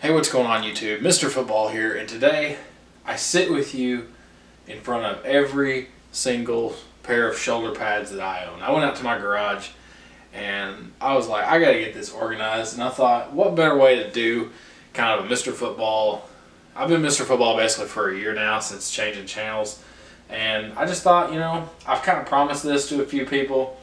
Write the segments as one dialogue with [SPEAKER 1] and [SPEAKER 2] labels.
[SPEAKER 1] Hey, what's going on YouTube? Mr. Football here, and today I sit with you in front of every single pair of shoulder pads that I own. I went out to my garage and I was like, I gotta get this organized, and I thought, what better way to do kind of a Mr. Football. I've been Mr. Football basically for a year now since changing channels, and I just thought, I've kind of promised this to a few people.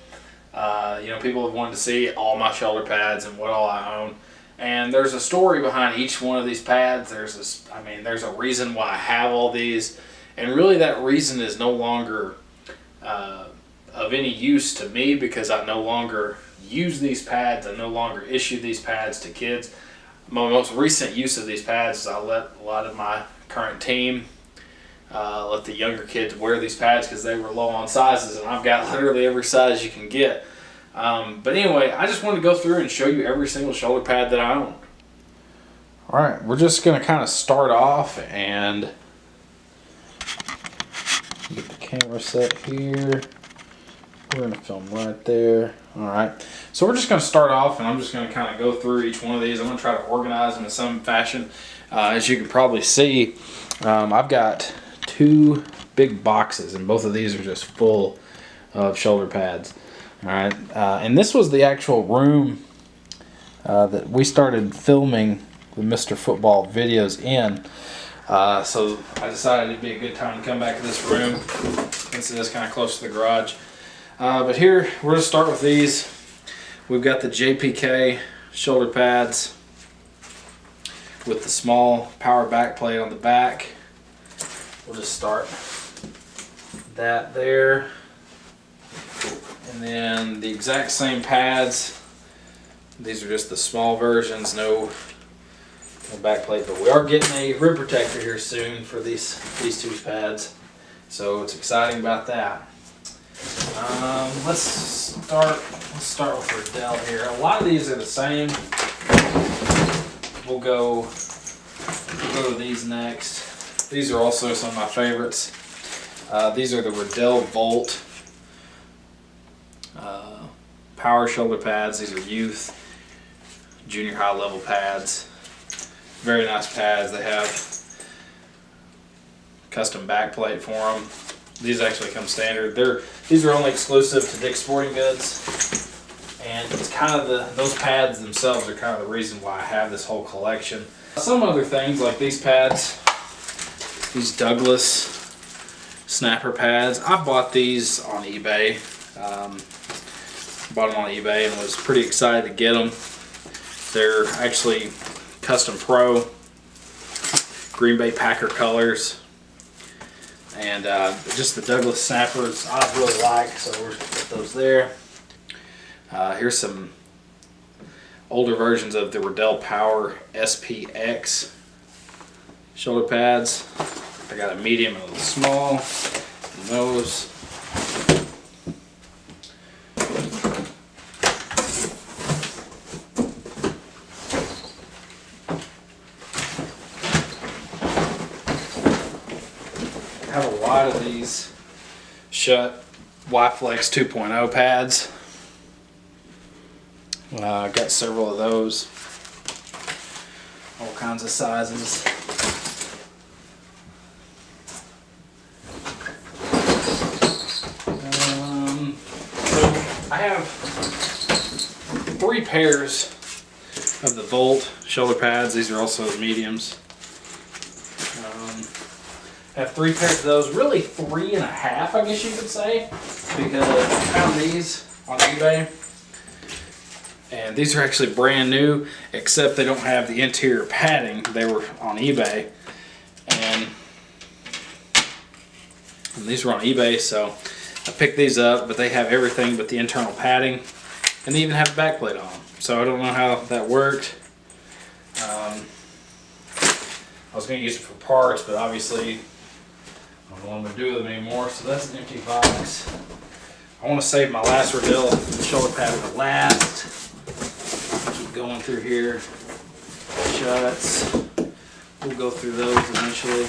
[SPEAKER 1] People have wanted to see all my shoulder pads and what all I own. And there's a story behind each one of these pads. There's a reason why I have all these, and really that reason is no longer of any use to me because I no longer use these pads. I no longer issue these pads to kids. My most recent use of these pads is I let a lot of my current team let the younger kids wear these pads because they were low on sizes, and I've got literally every size you can get. But anyway, I just wanted to go through and show you every single shoulder pad that I own. Alright, we're just going to kind of start off and get the camera set here. We're going to film right there. Alright, so we're just going to start off, and I'm just going to kind of go through each one of these. I'm going to try to organize them in some fashion. As you can probably see, I've got two big boxes, and both of these are just full of shoulder pads. Alright, and this was the actual room that we started filming the Mr. Football videos in. So I decided it'd be a good time to come back to this room since it is kind of close to the garage. But here, we're going to start with these. We've got the Jpk shoulder pads with the small power back plate on the back. We'll just start that there. And then the exact same pads. These are just the small versions, no back plate, but we are getting a rib protector here soon for these two pads, so it's exciting about that. Let's start with Redell here. A lot of these are the same. We'll go to these next. These are also some of my favorites. These are the Radel Volt power shoulder pads. These are youth, junior high level pads. Very nice pads. They have custom back plate for them. These actually come standard. These are only exclusive to Dick's Sporting Goods, and it's kind of those pads themselves are kind of the reason why I have this whole collection. Some other things like these pads, these Douglas snapper pads. I bought these on eBay. Bought them on eBay and was pretty excited to get them. They're actually custom pro, Green Bay Packer colors, and just the Douglas snappers I really like, so we're gonna put those there. Here's some older versions of the Redell Power SPX shoulder pads. I got a medium and a small, and those. I have a lot of these Shut Y-Flex 2.0 pads. I've got several of those, all kinds of sizes. I have 3 pairs of the Volt shoulder pads. These are also the mediums. I have 3 pairs of those, really 3.5, I guess you could say, because I found these on eBay, and these are actually brand new, except they don't have the interior padding. They were on eBay, and these were on eBay, so I picked these up, but they have everything but the internal padding, and they even have a back plate on them, so I don't know how that worked. I was going to use it for parts, but obviously I don't want to do with them anymore, so that's an empty box. I want to save my last Radel shoulder pad for last. Keep going through here. Shuts. We'll go through those eventually.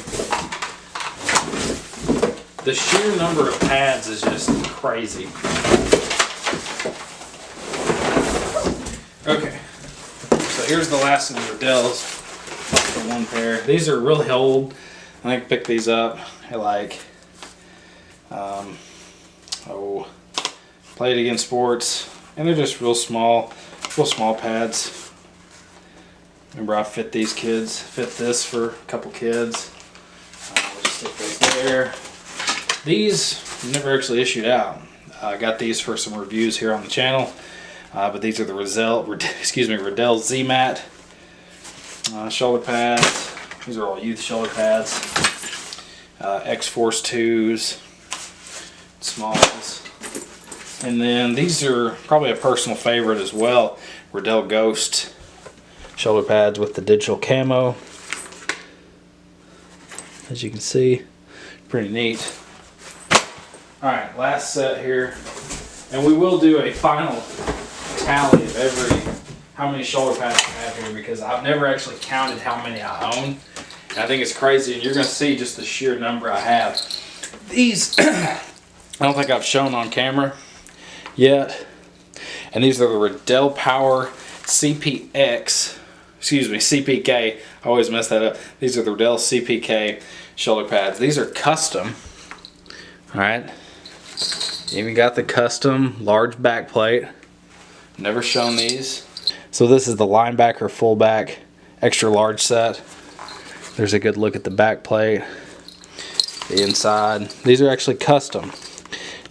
[SPEAKER 1] The sheer number of pads is just crazy. Okay, so here's the last of the Redells. for one pair. These are really old. I think I picked these up at like, Play It Again Sports, and they're just real small pads. Remember, I fit this for a couple kids. We'll just stick those there. These never actually issued out. I got these for some reviews here on the channel, but these are the Redell Z-Mat shoulder pads. These are all youth shoulder pads. X-Force 2s, smalls. And then these are probably a personal favorite as well. Redell Ghost shoulder pads with the digital camo. As you can see, pretty neat. Alright, last set here. And we will do a final tally of how many shoulder pads I have here, because I've never actually counted how many I own. And I think it's crazy, and you're going to see just the sheer number I have. These, I don't think I've shown on camera yet. And these are the Redell Power CPK. I always mess that up. These are the Redell CPK shoulder pads. These are custom. Alright. Even got the custom large back plate. Never shown these. So this is the linebacker fullback extra large set. There's a good look at the back plate. The inside. These are actually custom.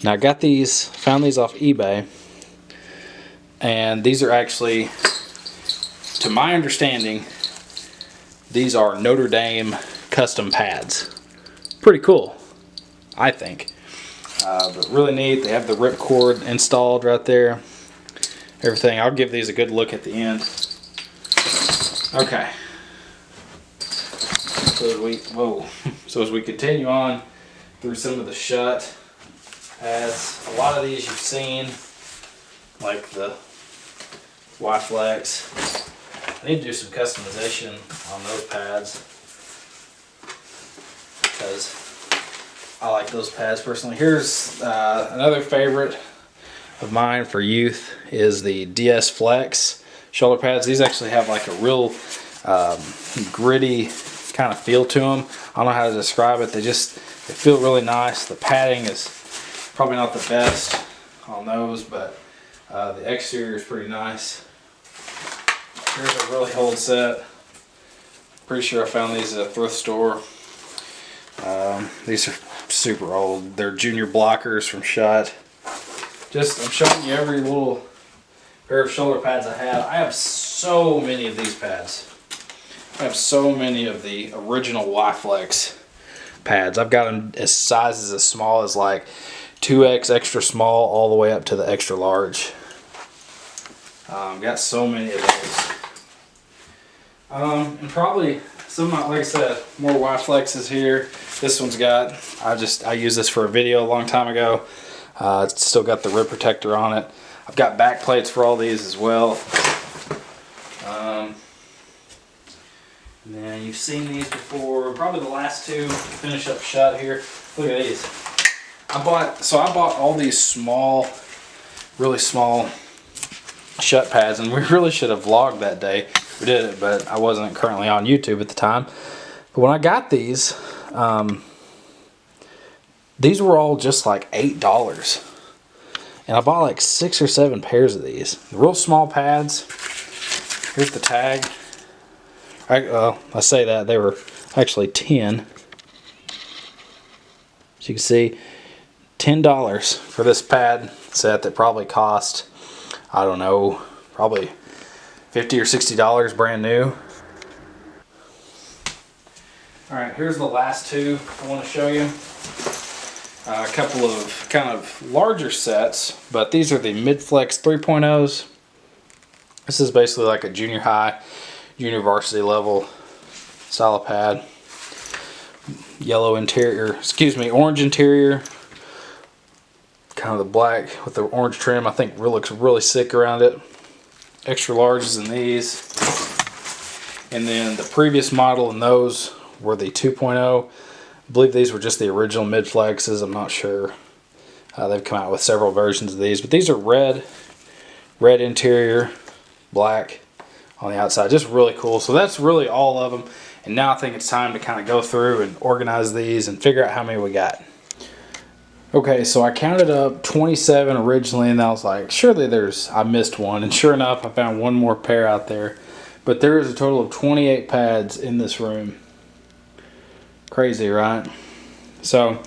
[SPEAKER 1] Now I got these, found these off eBay. And these are actually, to my understanding, these are Notre Dame custom pads. Pretty cool, I think. But really neat. They have the ripcord installed right there. Everything. I'll give these a good look at the end. Okay. So as we continue on through some of the shut pads, a lot of these you've seen, like the Y-Flex. I need to do some customization on those pads because I like those pads personally. Here's another favorite of mine for youth is the DS Flex shoulder pads. These actually have like a real gritty kind of feel to them. I don't know how to describe it. They feel really nice. The padding is probably not the best on those, but the exterior is pretty nice. Here's a really old set. Pretty sure I found these at a thrift store. These are super old. They're junior blockers from Shut. I'm showing you every little pair of shoulder pads I have. I have so many of these pads. I have so many of the original Y-Flex pads. I've got them as sizes as small as like 2X extra small all the way up to the extra large. Got so many of those. And probably some of my, like I said, more Y-Flexes here. This one's got, I used this for a video a long time ago. It's still got the rib protector on it. I've got back plates for all these as well. And then you've seen these before. Probably the last two to finish up Shut here. Look at these. I bought all these small, really small Shut pads, and we really should have vlogged that day. We did it, but I wasn't currently on YouTube at the time. But when I got these were all just like $8. And I bought like 6 or 7 pairs of these. Real small pads. Here's the tag. I say that, they were actually 10. As you can see, $10 for this pad set that probably cost, I don't know, probably $50 or $60 brand new. Alright, here's the last two I want to show you. A couple of kind of larger sets, but these are the Mid-Flex 3.0s. This is basically like a junior high, junior varsity level style of pad. Yellow interior, orange interior. Kind of the black with the orange trim. I think looks really sick around it. Extra larges in these. And then the previous model in those were the 2.0. I believe these were just the original mid-flexes. I'm not sure. They've come out with several versions of these, but these are red interior, black on the outside. Just really cool. So that's really all of them. And now I think it's time to kind of go through and organize these and figure out how many we got. Okay, so I counted up 27 originally, and I was like, surely I missed one. And sure enough, I found one more pair out there. But there is a total of 28 pads in this room. Crazy, right? So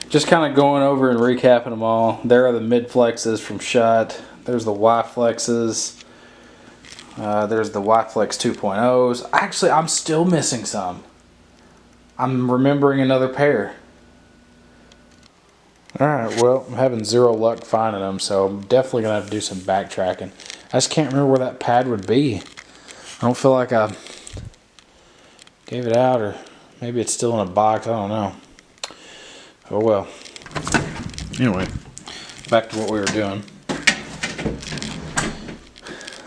[SPEAKER 1] just kind of going over and recapping them all. There are the mid flexes from Shut. There's the Y flexes. There's the Y flex 2.0s. Actually, I'm still missing some. I'm remembering another pair. Alright, well, I'm having zero luck finding them, so I'm definitely going to have to do some backtracking. I just can't remember where that pad would be. I don't feel like I gave it out, or maybe it's still in a box, I don't know. Oh well. Anyway, back to what we were doing.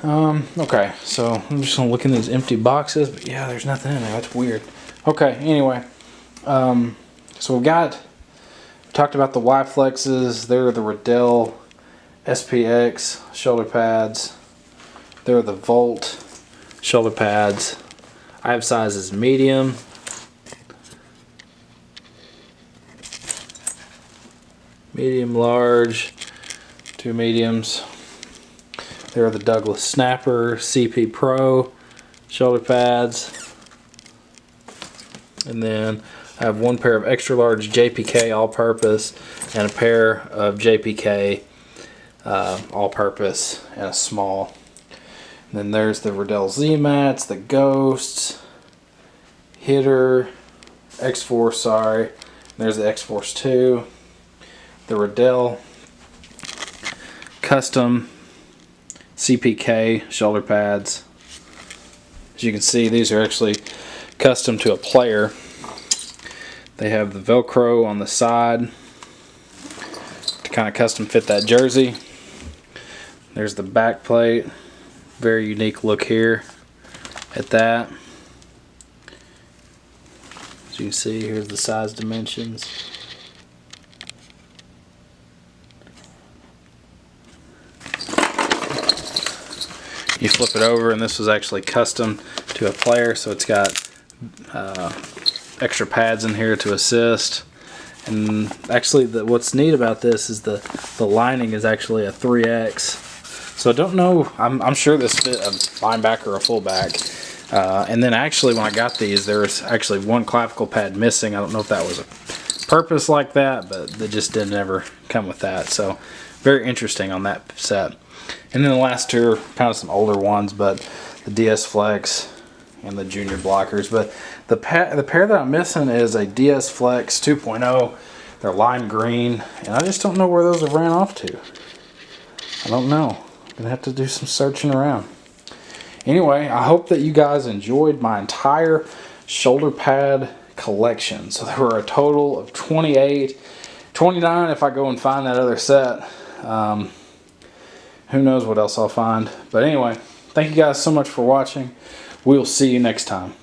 [SPEAKER 1] Okay, so I'm just going to look in these empty boxes, but yeah, there's nothing in there. That's weird. Okay, anyway. So we've talked about the Y flexes. There are the Redell SPX shoulder pads. There are the Volt shoulder pads. I have sizes medium, large, 2 mediums. There are the Douglas Snapper CP Pro shoulder pads. And then I have one pair of extra large JPK all-purpose and a pair of JPK all-purpose and a small. And then there's the Radel Z-Mats, the Ghosts, Hitter, X-Force, sorry. And there's the X-Force 2, the Redell custom CPK shoulder pads. As you can see, these are actually custom to a player. They have the Velcro on the side to kind of custom fit that jersey. There's the back plate. Very unique look here at that. As you can see, here's the size dimensions. You flip it over, and this was actually custom to a player, so it's got extra pads in here to assist. And actually, what's neat about this is the lining is actually a 3X. So I don't know, I'm sure this fit a linebacker or a fullback. And then actually when I got these, there was actually one clavicle pad missing. I don't know if that was a purpose like that, but they just didn't ever come with that. So very interesting on that set. And then the last two are kind of some older ones, but the DS Flex and the Junior blockers. But the pair that I'm missing is a DS Flex 2.0. They're lime green, and I just don't know where those have ran off to. I don't know. I'm gonna have to do some searching around. Anyway, I hope that you guys enjoyed my entire shoulder pad collection. So there were a total of 28, 29 if I go and find that other set. Who knows what else I'll find. But anyway, thank you guys so much for watching. We'll see you next time.